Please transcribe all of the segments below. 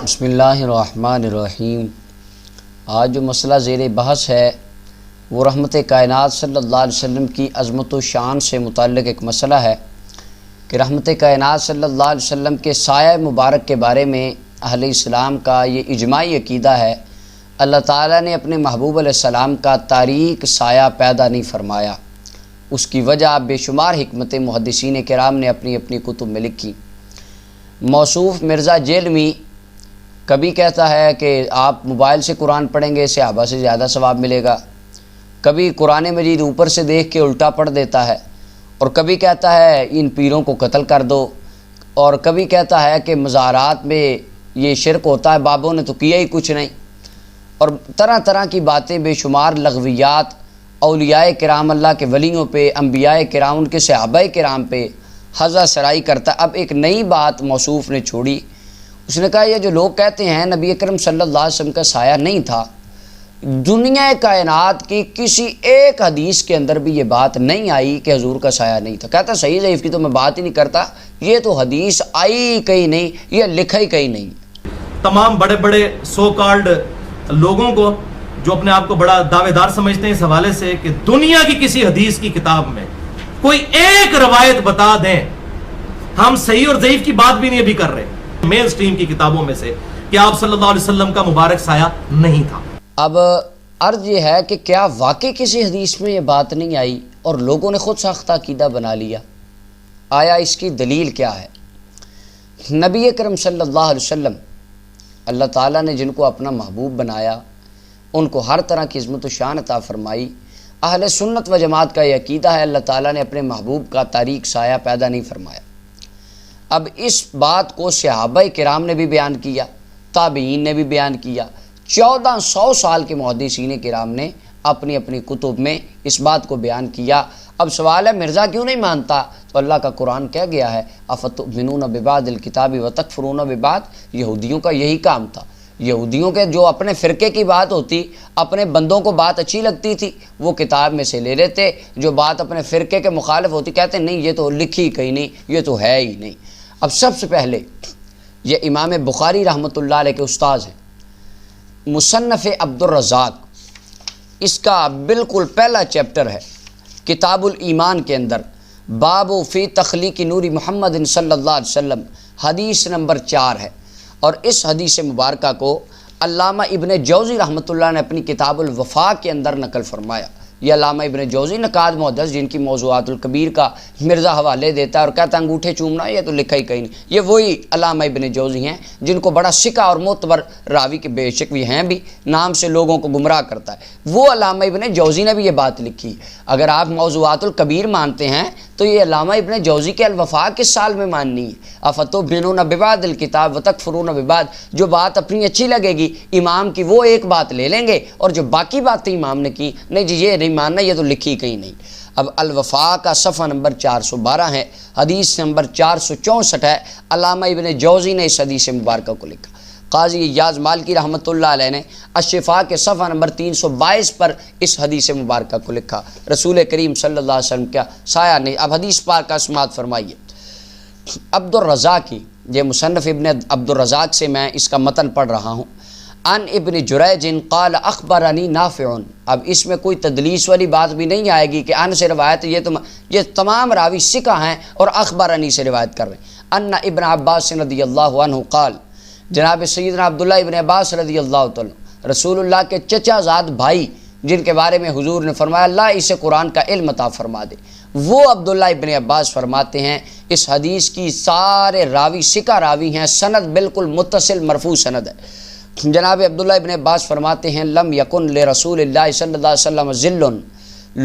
بسم اللہ الرحمن الرحیم۔ آج جو مسئلہ زیر بحث ہے وہ رحمت کائنات صلی اللہ علیہ وسلم کی عظمت و شان سے متعلق ایک مسئلہ ہے کہ رحمت کائنات صلی اللہ علیہ وسلم کے سایہ مبارک کے بارے میں اہل اسلام کا یہ اجماعی عقیدہ ہے۔ اللہ تعالیٰ نے اپنے محبوب علیہ السلام کا تاریک سایہ پیدا نہیں فرمایا۔ اس کی وجہ بے شمار حکمت محدثین کرام نے اپنی اپنی کتب میں لکھی۔ موصوف مرزا جیلمی کبھی کہتا ہے کہ آپ موبائل سے قرآن پڑھیں گے صحابہ سے زیادہ ثواب ملے گا، کبھی قرآن مجید اوپر سے دیکھ کے الٹا پڑھ دیتا ہے، اور کبھی کہتا ہے ان پیروں کو قتل کر دو، اور کبھی کہتا ہے کہ مزارات میں یہ شرک ہوتا ہے، بابوں نے تو کیا ہی کچھ نہیں، اور طرح طرح کی باتیں بے شمار لغویات اولیاء کرام اللہ کے ولیوں پہ، انبیاء کرام ان کے صحابہ کرام پہ حضا سرائی کرتا۔ اب ایک نئی بات موصوف نے چھوڑی، اس نے کہا یہ جو لوگ کہتے ہیں نبی اکرم صلی اللہ علیہ وسلم کا سایہ نہیں تھا، دنیا کائنات کی کسی ایک حدیث کے اندر بھی یہ بات نہیں آئی کہ حضور کا سایہ نہیں تھا۔ کہتا صحیح ضعیف کی تو میں بات ہی نہیں کرتا، یہ تو حدیث آئی کہیں نہیں، یہ لکھا ہی کہیں نہیں۔ تمام بڑے بڑے سو کالڈ لوگوں کو جو اپنے آپ کو بڑا دعوے دار سمجھتے ہیں اس حوالے سے کہ دنیا کی کسی حدیث کی کتاب میں کوئی ایک روایت بتا دیں، ہم صحیح اور ضعیف کی بات بھی نہیں ابھی کر رہے مین سٹریم کی کتابوں میں سے، کہ آپ صلی اللہ علیہ وسلم کا مبارک سایہ نہیں تھا۔ اب عرض یہ ہے کہ کیا واقعی کسی حدیث میں یہ بات نہیں آئی اور لوگوں نے خود ساختہ عقیدہ بنا لیا؟ آیا اس کی دلیل کیا ہے؟ نبی اکرم صلی اللہ علیہ وسلم اللہ تعالیٰ نے جن کو اپنا محبوب بنایا، ان کو ہر طرح کی عظمت و شان عطا فرمائی۔ اہل سنت و جماعت کا یہ عقیدہ ہے اللہ تعالیٰ نے اپنے محبوب کا تاریک سایہ پیدا نہیں فرمایا۔ اب اس بات کو صحابہ کرام نے بھی بیان کیا، تابعین نے بھی بیان کیا، 1400 سال کے محدثین کرام نے اپنی اپنی کتب میں اس بات کو بیان کیا۔ اب سوال ہے مرزا کیوں نہیں مانتا؟ تو اللہ کا قرآن کہہ گیا ہے افتؤمنون ببعض الکتاب وتکفرون ببعض۔ یہودیوں کا یہی کام تھا، یہودیوں کے جو اپنے فرقے کی بات ہوتی، اپنے بندوں کو بات اچھی لگتی تھی، وہ کتاب میں سے لے لیتے، جو بات اپنے فرقے کے مخالف ہوتی کہتے نہیں یہ تو لکھی کہیں نہیں، یہ تو ہے ہی نہیں۔ اب سب سے پہلے یہ امام بخاری رحمۃ اللہ علیہ کے استاذ ہیں، مصنف عبد الرزاق، اس کا بالکل پہلا چیپٹر ہے کتاب الایمان کے اندر، باب فی تخلیق نور محمد صلی اللہ علیہ وسلم، حدیث نمبر 4 ہے، اور اس حدیث مبارکہ کو علامہ ابن جوزی رحمۃ اللہ نے اپنی کتاب الوفاء کے اندر نقل فرمایا۔ یہ علامہ ابن جوزی نقاد محدث جن کی موضوعات الکبیر کا مرزا حوالے دیتا ہے اور کہتا ہے انگوٹھے چومنا یہ تو لکھا ہی کہیں نہیں، یہ وہی علامہ ابن جوزی ہیں جن کو بڑا سکہ اور معتبر راوی کے بے شک بھی ہیں بھی، نام سے لوگوں کو گمراہ کرتا ہے، وہ علامہ ابن جوزی نے بھی یہ بات لکھی۔ اگر آپ موضوعات الکبیر مانتے ہیں تو یہ علامہ ابن جوزی کے الوفاء کس سال میں ماننی ہے؟ افتؤمنون ببعض الکتاب وتکفرون ببعض، جو بات اپنی اچھی لگے گی امام کی وہ ایک بات لے لیں گے، اور جو باقی باتیں امام نے کی نہیں جی یہ نہیں ماننا، یہ تو لکھی کہیں نہیں۔ اب الوفاء کا صفحہ نمبر 412 ہے، حدیث نمبر 464 ہے، علامہ ابن جوزی نے اس حدیث مبارکہ کو لکھا۔ قاضی ایاز مالکی رحمۃ اللہ علیہ نے الشفاء کے صفحہ نمبر 322 پر اس حدیث مبارکہ کو لکھا، رسول کریم صلی اللہ علیہ وسلم کا سایہ نہیں۔ اب حدیث پاک کا سماعت فرمائیے۔ عبد الرزاق کی یہ مصنف ابن عبد الرزاق سے میں اس کا متن پڑھ رہا ہوں۔ ان ابن جریج قال اخبرنی نافع، اب اس میں کوئی تدلیس والی بات بھی نہیں آئے گی کہ ان سے روایت، یہ تمام راوی ثقہ ہیں اور اخبرنی سے روایت کر رہے ہیں۔ ان ابن عباس رضی اللہ عنہ قال، جناب سیدنا عبداللہ ابن عباس رضی اللہ تعالی رسول اللہ کے چچا زاد بھائی جن کے بارے میں حضور نے فرمایا اللہ اسے قرآن کا علم عطا فرما دے، وہ عبداللہ ابن عباس فرماتے ہیں اس حدیث کی سارے راوی ثقہ راوی ہیں، سند بالکل متصل مرفوع سند ہے۔ جناب عبداللہ ابن عباس فرماتے ہیں لم یکن لرسول اللہ صلی اللہ علیہ وسلم ذل،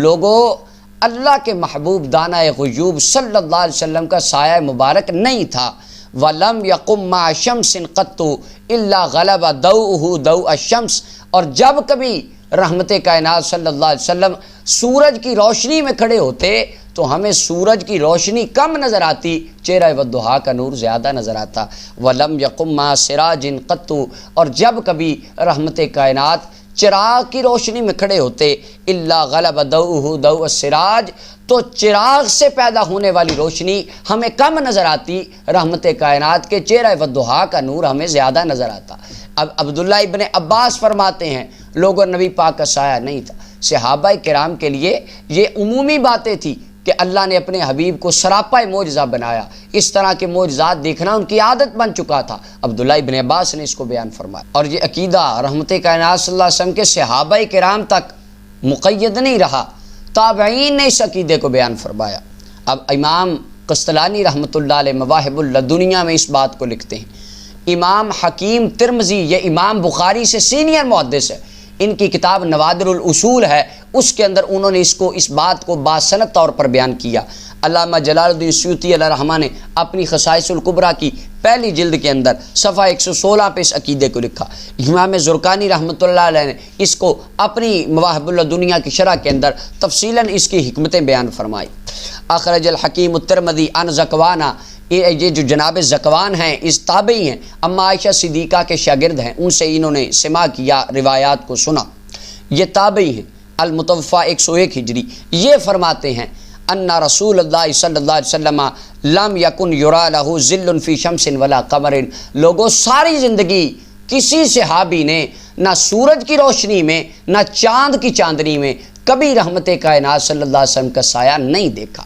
لوگو اللہ کے محبوب دانہ غیوب صلی اللہ علیہ وسلم کا سایہ مبارک نہیں تھا، وَلَمْ يَقُمْ مَعَ شَمْسٍ قَطُّ إِلَّا غَلَبَ ضَوْءُهُ ضَوْءَ الشَّمْسِ، اور جب کبھی رحمت کائنات صلی اللہ علیہ وسلم سورج کی روشنی میں کھڑے ہوتے تو ہمیں سورج کی روشنی کم نظر آتی، چہرہ والضحیٰ کا نور زیادہ نظر آتا۔ وَلَمْ يَقُمْ مَعَ سِرَاجٍ قَطُّ، اور جب کبھی رحمت کائنات چراغ کی روشنی میں کھڑے ہوتے الا غلب ضوءہ ضوء السراج، تو چراغ سے پیدا ہونے والی روشنی ہمیں کم نظر آتی، رحمت کائنات کے چہرہ والضحیٰ کا نور ہمیں زیادہ نظر آتا۔ اب عبداللہ ابن عباس فرماتے ہیں لوگوں نبی پاک کا سایہ نہیں تھا۔ صحابہ کرام کے لیے یہ عمومی باتیں تھی کہ اللہ نے اپنے حبیب کو سراپا معجزہ بنایا، اس طرح کے معجزات دیکھنا ان کی عادت بن چکا تھا۔ عبداللہ ابن عباس نے اس کو بیان فرمایا، اور یہ عقیدہ رحمت کائنات صلی اللہ علیہ وسلم کے صحابہ کرام تک مقید نہیں رہا، تابعین نے اس عقیدے کو بیان فرمایا۔ اب امام قسطلانی رحمۃ اللہ علیہ مواہب اللدنیہ میں اس بات کو لکھتے ہیں۔ امام حکیم ترمذی، یہ امام بخاری سے سینئر محدث ہے، ان کی کتاب نوادر الاصول ہے، اس کے اندر انہوں نے اس بات کو باسند طور پر بیان کیا۔ علامہ جلال الدین سیوطی علیہ الرحمہ نے اپنی خصائص الکبریٰ کی پہلی جلد کے اندر صفحہ 116 پہ اس عقیدے کو لکھا۔ امام زرقانی رحمۃ اللہ علیہ نے اس کو اپنی مواہب اللدنیہ کی شرح کے اندر تفصیلاً اس کی حکمتیں بیان فرمائی۔ اخرج الحکیم الترمذی عن زکوانہ، یہ جو جناب زکوان ہیں اس تابعی ہیں، اما عائشہ صدیقہ کے شاگرد ہیں، ان سے انہوں نے سماع کیا، روایات کو سنا، یہ تابعی ہیں۔ المتوفیٰ 101 ہجری، یہ فرماتے ہیں ان رسول اللہ صلی اللہ علیہ وسلم لم یکن یرا لہ ظل فی شمس ولا قمر، لوگوں ساری زندگی کسی صحابی نے نہ سورج کی روشنی میں نہ چاند کی چاندنی میں کبھی رحمت کائنات صلی اللہ علیہ وسلم کا سایہ نہیں دیکھا،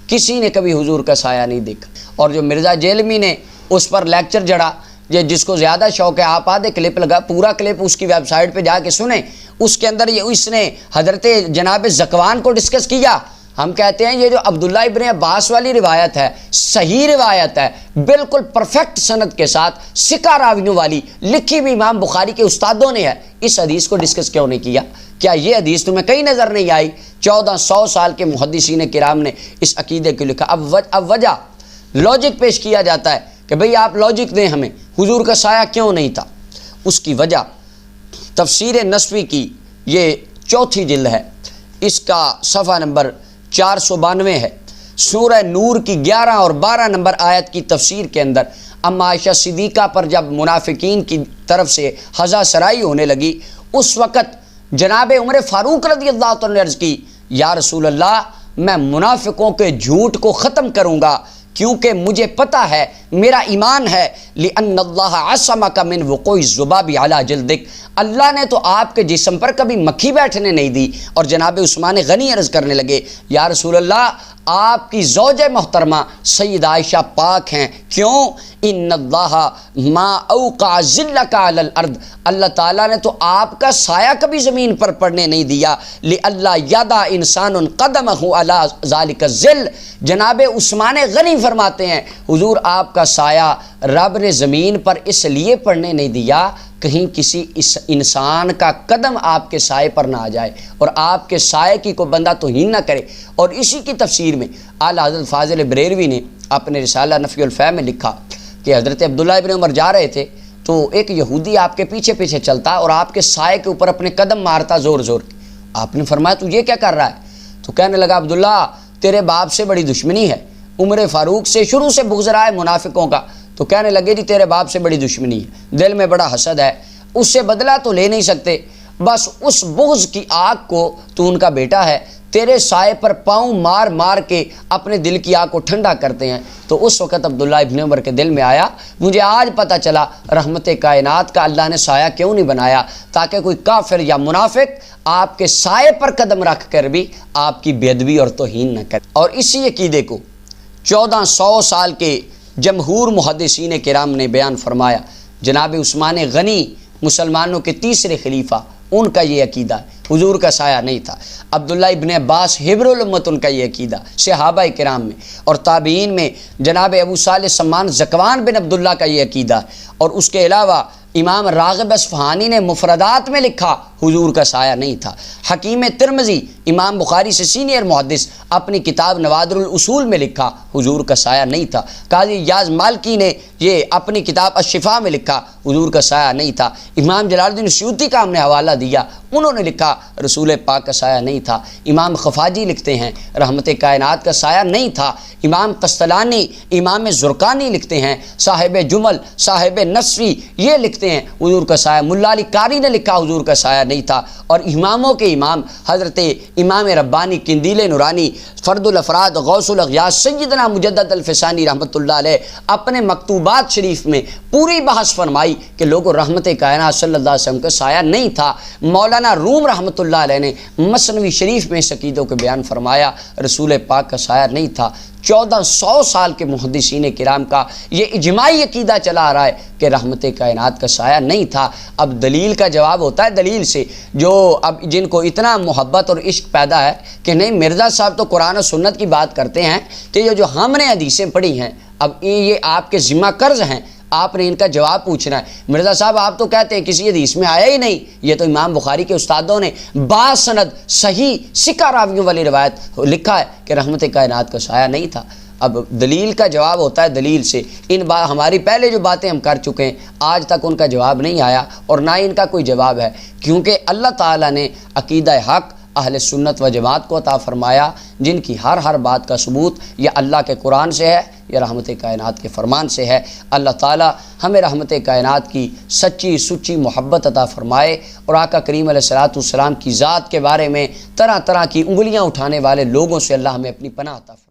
کسی نے کبھی حضور کا سایہ نہیں دیکھا۔ اور جو مرزا جیلمی نے اس پر لیکچر جڑا، جس کو زیادہ شوق ہے آپ آدھے کلپ لگا، پورا کلپ اس کی ویب سائٹ پہ جا کے سنیں، اس کے اندر اس نے حضرت جناب زکوان کو ڈسکس کیا۔ ہم کہتے ہیں یہ جو عبداللہ ابن عباس والی روایت ہے صحیح روایت ہے، بالکل پرفیکٹ سند کے ساتھ سکہ راویوں والی، لکھی بھی امام بخاری کے استادوں نے ہے، اس حدیث کو ڈسکس کیوں نہیں کیا؟ کیا یہ حدیث تمہیں کہیں نظر نہیں آئی؟ 1400 سال کے محدثین کرام نے اس عقیدے کو لکھا۔ اب وجہ لاجک پیش کیا جاتا ہے کہ بھئی آپ لاجک دیں ہمیں، حضور کا سایہ کیوں نہیں تھا؟ اس کی وجہ تفسیر نسوی کی یہ 4 جلد ہے، اس کا صفحہ نمبر 492 ہے۔ سورہ نور کی 11 اور 12 نمبر آیت کی تفسیر کے اندر اما عائشہ صدیقہ پر جب منافقین کی طرف سے ہزا سرائی ہونے لگی، اس وقت جناب عمر فاروق رضی اللہ عنہ نے عرض کی یا رسول اللہ میں منافقوں کے جھوٹ کو ختم کروں گا، کیونکہ مجھے پتہ ہے میرا ایمان ہے لِأَنَّ اللَّهَ عَصَمَكَ مِنْ وُقُوعِ الذُّبَابِ عَلَى جِلْدِكَ، اللہ نے تو آپ کے جسم پر کبھی مکھی بیٹھنے نہیں دی۔ اور جناب عثمان غنی عرض کرنے لگے یا رسول اللہ آپ کی زوج محترمہ سید عائشہ پاک ہیں، کیوں؟ ان اللہ ما اوقع ذلک علی الارض، اللہ تعالیٰ نے تو آپ کا سایہ کبھی زمین پر پڑنے نہیں دیا، لئلا یدع انسان قدمہ علی ذالک الظل۔ جناب عثمان غنی فرماتے ہیں حضور آپ کا سایہ رب نے زمین پر اس لیے پڑنے نہیں دیا کہیں کسی انسان کا قدم آپ کے سائے پر نہ آ جائے اور آپ کے سائے کی کوئی بندہ توہین نہ کرے۔ اور اسی کی تفسیر میں اعلیٰ حضرت فاضل بریلوی نے اپنے رسالہ نفی الفہ میں لکھا کہ حضرت عبداللہ ابن عمر جا رہے تھے تو ایک یہودی آپ کے پیچھے پیچھے چلتا اور آپ کے سائے کے اوپر اپنے قدم مارتا زور زور کے۔ آپ نے فرمایا تو یہ کیا کر رہا ہے؟ تو کہنے لگا عبداللہ تیرے باپ سے بڑی دشمنی ہے، عمر فاروق سے شروع سے بغض رہا ہے منافقوں کا، تو کہنے لگے جی تیرے باپ سے بڑی دشمنی ہے، دل میں بڑا حسد ہے، اس سے بدلہ تو لے نہیں سکتے، بس اس بغض کی آگ کو تو ان کا بیٹا ہے، تیرے سائے پر پاؤں مار مار کے اپنے دل کی آگ کو ٹھنڈا کرتے ہیں۔ تو اس وقت عبداللہ ابن عمر کے دل میں آیا مجھے آج پتہ چلا رحمت کائنات کا اللہ نے سایہ کیوں نہیں بنایا، تاکہ کوئی کافر یا منافق آپ کے سائے پر قدم رکھ کر بھی آپ کی بے ادبی اور توہین نہ کرے۔ اور اسی عقیدے کو 1400 سال کے جمہور محدثین کرام نے بیان فرمایا۔ جناب عثمان غنی مسلمانوں کے تیسرے خلیفہ، ان کا یہ عقیدہ ہے حضور کا سایہ نہیں تھا۔ عبداللہ ابن عباس حبر الامت ان کا یہ عقیدہ، صحابہ کرام میں اور تابعین میں جناب ابو صالح سمان زکوان بن عبداللہ کا یہ عقیدہ، اور اس کے علاوہ امام راغب اصفہانی نے مفردات میں لکھا حضور کا سایہ نہیں تھا۔ حکیم ترمذی امام بخاری سے سینئر محدث اپنی کتاب نوادر الاصول میں لکھا حضور کا سایہ نہیں تھا۔ قاضی یاز مالکی نے یہ اپنی کتاب الشفاء میں لکھا حضور کا سایہ نہیں تھا۔ امام جلال الدین سیوطی کا ہم نے حوالہ دیا، انہوں نے لکھا رسول پاک کا سایہ نہیں تھا۔ امام خفاجی لکھتے ہیں رحمت کائنات کا سایہ نہیں تھا۔ امام قسطلانی، امام زرقانی لکھتے ہیں، صاحب جمل، صاحب نصفی یہ لکھتے ہیں حضور کا سایہ، ملا علی قاری نے لکھا حضور کا سایہ نہیں تھا۔ اور اماموں کے امام حضرت امام ربانی قندیل نورانی فرد الافراد غوث الاغیاث سیدنا مجدد الفسانی رحمۃ اللہ علیہ اپنے مکتوبات شریف میں پوری بحث فرمائی کہ لوگوں رحمت کائنات صلی اللہ علیہ وسلم کا سایہ نہیں تھا۔ مولانا روم رحمۃ اللہ علیہ نے مثنوی شریف میں اس عقیدوں کے بیان فرمایا رسول پاک کا سایہ نہیں تھا۔ 1400 سال کے محدثین کرام کا یہ اجماعی عقیدہ چلا آ رہا ہے کہ رحمت کائنات کا سایہ نہیں تھا۔ اب دلیل کا جواب ہوتا ہے دلیل سے، جو اب جن کو اتنا محبت اور عشق پیدا ہے کہ نہیں مرزا صاحب تو قرآن و سنت کی بات کرتے ہیں، تو یہ جو ہم نے حدیثیں پڑھی ہیں اب یہ آپ کے ذمہ قرض ہیں، آپ نے ان کا جواب پوچھنا ہے۔ مرزا صاحب آپ تو کہتے ہیں کسی حدیث میں آیا ہی نہیں، یہ تو امام بخاری کے استادوں نے باسند صحیح سکہ راویوں والی روایت لکھا ہے کہ رحمت کائنات کا سایہ نہیں تھا۔ اب دلیل کا جواب ہوتا ہے دلیل سے۔ ہماری پہلے جو باتیں ہم کر چکے ہیں آج تک ان کا جواب نہیں آیا اور نہ ان کا کوئی جواب ہے، کیونکہ اللہ تعالیٰ نے عقیدہ حق اہل سنت و جماعت کو عطا فرمایا جن کی ہر بات کا ثبوت یا اللہ کے قرآن سے ہے یا رحمت کائنات کے فرمان سے ہے۔ اللہ تعالی ہمیں رحمت کائنات کی سچی سچی محبت عطا فرمائے اور آقا کریم علیہ الصلوۃ والسلام کی ذات کے بارے میں طرح طرح کی انگلیاں اٹھانے والے لوگوں سے اللہ ہمیں اپنی پناہ عطا فرمائے۔